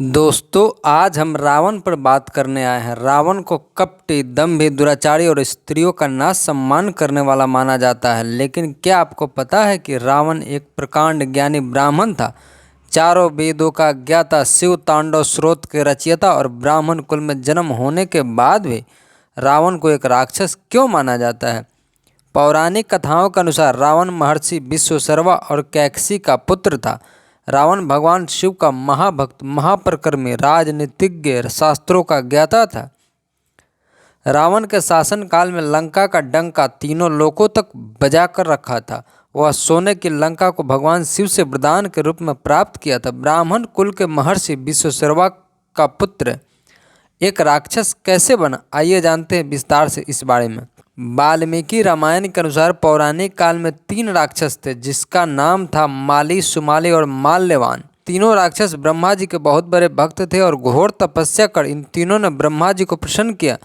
दोस्तों, आज हम रावण पर बात करने आए हैं। रावण को कपटी, दंभी, दुराचारी और स्त्रियों का नाश सम्मान करने वाला माना जाता है। लेकिन क्या आपको पता है कि रावण एक प्रकांड ज्ञानी ब्राह्मण था, चारों वेदों का ज्ञाता, शिव तांडव स्रोत के रचयिता और ब्राह्मण कुल में जन्म होने के बाद भी रावण को एक राक्षस क्यों माना जाता है? पौराणिक कथाओं के अनुसार रावण महर्षि विश्वशर्मा और कैकसी का पुत्र था। रावण भगवान शिव का महाभक्त, महापराक्रमी, राजनीतिज्ञ, शास्त्रों का ज्ञाता था। रावण के शासन काल में लंका का डंका तीनों लोकों तक बजा कर रखा था। वह सोने की लंका को भगवान शिव से वरदान के रूप में प्राप्त किया था। ब्राह्मण कुल के महर्षि विश्वशर्मा का पुत्र एक राक्षस कैसे बना, आइए जानते हैं विस्तार से इस बारे में। वाल्मीकि रामायण के अनुसार पौराणिक काल में 3 राक्षस थे, जिसका नाम था माली, सुमाली और माल्यवान। तीनों राक्षस ब्रह्मा जी के बहुत बड़े भक्त थे और घोर तपस्या कर इन तीनों ने ब्रह्मा जी को प्रसन्न किया।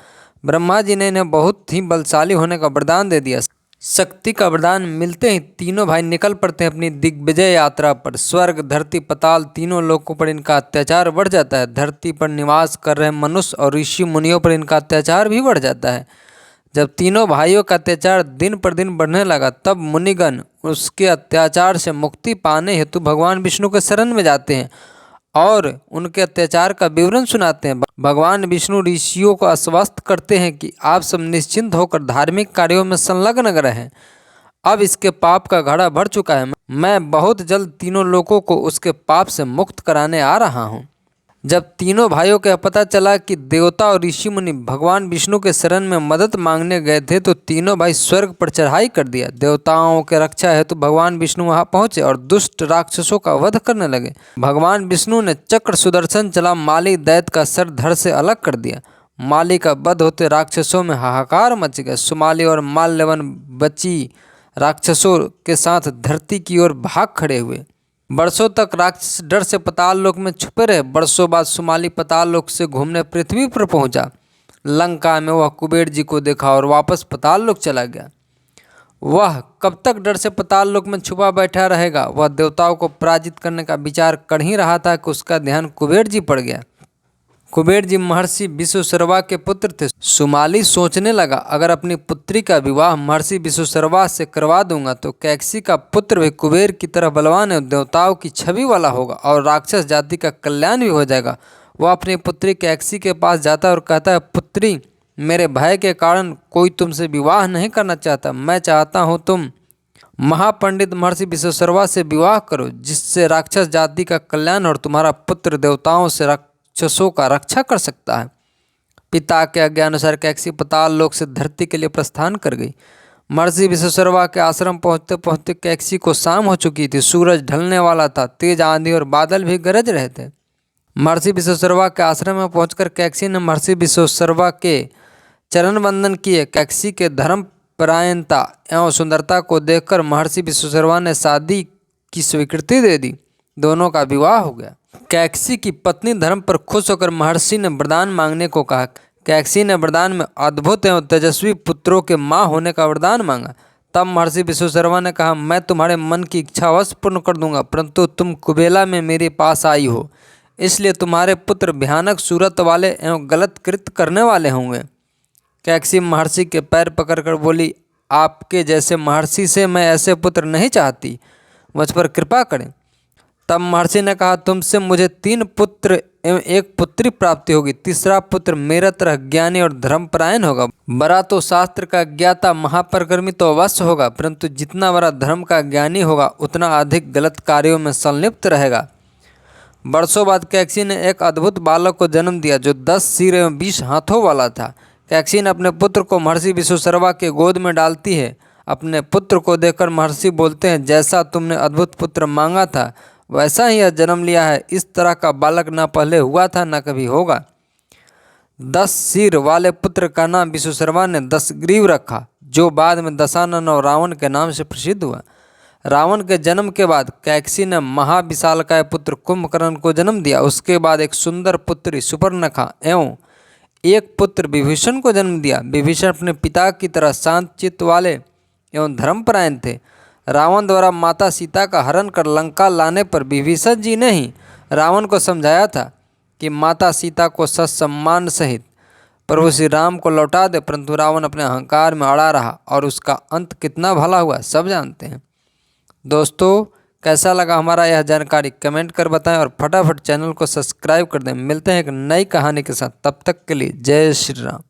ब्रह्मा जी ने इन्हें बहुत ही बलशाली होने का वरदान दे दिया। शक्ति का वरदान मिलते ही तीनों भाई निकल पड़ते हैं अपनी दिग्विजय यात्रा पर। स्वर्ग, धरती, पाताल तीनों लोकों पर इनका अत्याचार बढ़ जाता है। धरती पर निवास कर रहे मनुष्य और ऋषि मुनियों पर इनका अत्याचार भी बढ़ जाता है। जब तीनों भाइयों का अत्याचार दिन पर दिन बढ़ने लगा, तब मुनिगण उसके अत्याचार से मुक्ति पाने हेतु भगवान विष्णु के शरण में जाते हैं और उनके अत्याचार का विवरण सुनाते हैं। भगवान विष्णु ऋषियों को आश्वस्त करते हैं कि आप सब निश्चिंत होकर धार्मिक कार्यों में संलग्न रहें। अब इसके पाप का घड़ा भर चुका है। मैं बहुत जल्द तीनों लोगों को उसके पाप से मुक्त कराने आ रहा हूँ। जब तीनों भाइयों को पता चला कि देवता और ऋषि मुनि भगवान विष्णु के शरण में मदद मांगने गए थे, तो तीनों भाई स्वर्ग पर चढ़ाई कर दिया। देवताओं के रक्षा हेतु भगवान विष्णु वहां पहुंचे और दुष्ट राक्षसों का वध करने लगे। भगवान विष्णु ने चक्र सुदर्शन चला माली दैत्य का सर धड़ से अलग कर दिया। माली का वध होते राक्षसों में हाहाकार मच गया। सुमाली और माल्यवन बची राक्षसों के साथ धरती की ओर भाग खड़े हुए। वर्षों तक राक्षस डर से पाताल लोक में छुपे रहे। वर्षों बाद सुमाली पाताल लोक से घूमने पृथ्वी पर पहुंचा। लंका में वह कुबेर जी को देखा और वापस पाताल लोक चला गया। वह कब तक डर से पाताल लोक में छुपा बैठा रहेगा? वह देवताओं को पराजित करने का विचार कर ही रहा था कि उसका ध्यान कुबेर जी पड़ गया। कुबेर जी महर्षि विश्वशर्मा के पुत्र थे। सुमाली सोचने लगा, अगर अपनी पुत्री का विवाह महर्षि विश्वशर्मा से करवा दूंगा तो कैकसी का पुत्र भी कुबेर की तरह बलवान है, देवताओं की छवि वाला होगा और राक्षस जाति का कल्याण भी हो जाएगा। वह अपनी पुत्री कैकसी के पास जाता है और कहता है, पुत्री, मेरे भय के कारण कोई तुमसे विवाह नहीं करना चाहता। मैं चाहता हूँ तुम महापंडित महर्षि विश्वशर्मा से विवाह करो, जिससे राक्षस जाति का कल्याण और तुम्हारा पुत्र देवताओं से राक्षसों का रक्षा कर सकता है। पिता के आज्ञानुसार कैकसी पाताल लोक से धरती के लिए प्रस्थान कर गई। महर्षि विश्वशर्मा के आश्रम पहुंचते पहुंचते कैकसी को शाम हो चुकी थी। सूरज ढलने वाला था। तेज आंधी और बादल भी गरज रहे थे। महर्षि विश्वशर्मा के आश्रम में पहुंचकर कैकसी ने महर्षि विश्वशर्मा के चरण वंदन किए। कैकसी के धर्म परायणता एवं सुंदरता को देखकर महर्षि विश्वशर्मा ने शादी की स्वीकृति दे दी। दोनों का विवाह हो गया। कैकसी की पत्नी धर्म पर खुश होकर महर्षि ने वरदान मांगने को कहा। कैकसी ने वरदान में अद्भुत एवं तेजस्वी पुत्रों के माँ होने का वरदान मांगा। तब महर्षि विश्वशर्मा ने कहा, मैं तुम्हारे मन की इच्छा अवश्य पूर्ण कर दूंगा, परंतु तुम कुबेला में मेरे पास आई हो, इसलिए तुम्हारे पुत्र भयानक सूरत वाले एवं गलत कृत्य करने वाले होंगे। कैकसी महर्षि के पैर पकड़कर बोली, आपके जैसे महर्षि से मैं ऐसे पुत्र नहीं चाहती, मुझ पर कृपा करें। तब महर्षि ने कहा, तुमसे मुझे 3 पुत्र एवं 1 पुत्री प्राप्ति होगी। तीसरा पुत्र मेरा तरह ज्ञानी और धर्मपरायण होगा। बड़ा तो शास्त्र का ज्ञाता, महापराक्रमी तो अवश्य होगा, परंतु जितना बड़ा धर्म का ज्ञानी होगा उतना अधिक गलत कार्यों में संलिप्त रहेगा। वर्षों बाद कैकसी ने एक अद्भुत बालक को जन्म दिया, जो 10 सिर एवं 20 हाथों वाला था। कैकसी ने अपने पुत्र को महर्षि विश्वशर्मा के गोद में डालती है। अपने पुत्र को देखकर महर्षि बोलते हैं, जैसा तुमने अद्भुत पुत्र मांगा था वैसा ही यह जन्म लिया है। इस तरह का बालक न पहले हुआ था न कभी होगा। 10 सिर वाले पुत्र का नाम विश्वशर्मा ने दशग्रीव रखा, जो बाद में दशानन और रावण के नाम से प्रसिद्ध हुआ। रावण के जन्म के बाद कैकसी ने महाविशालकाय पुत्र कुंभकर्ण को जन्म दिया। उसके बाद एक सुंदर पुत्री सुपर्णखा एवं एक पुत्र विभीषण को जन्म दिया। विभीषण अपने पिता की तरह शांत चित्त वाले एवं धर्मपरायण थे। रावण द्वारा माता सीता का हरण कर लंका लाने पर विभीषण जी ने ही रावण को समझाया था कि माता सीता को ससम्मान सहित प्रभु श्री राम को लौटा दे, परंतु रावण अपने अहंकार में अड़ा रहा और उसका अंत कितना भला हुआ सब जानते हैं। दोस्तों, कैसा लगा हमारा यह जानकारी कमेंट कर बताएं और फटाफट चैनल को सब्सक्राइब कर दें। मिलते हैं एक नई कहानी के साथ, तब तक के लिए जय श्री राम।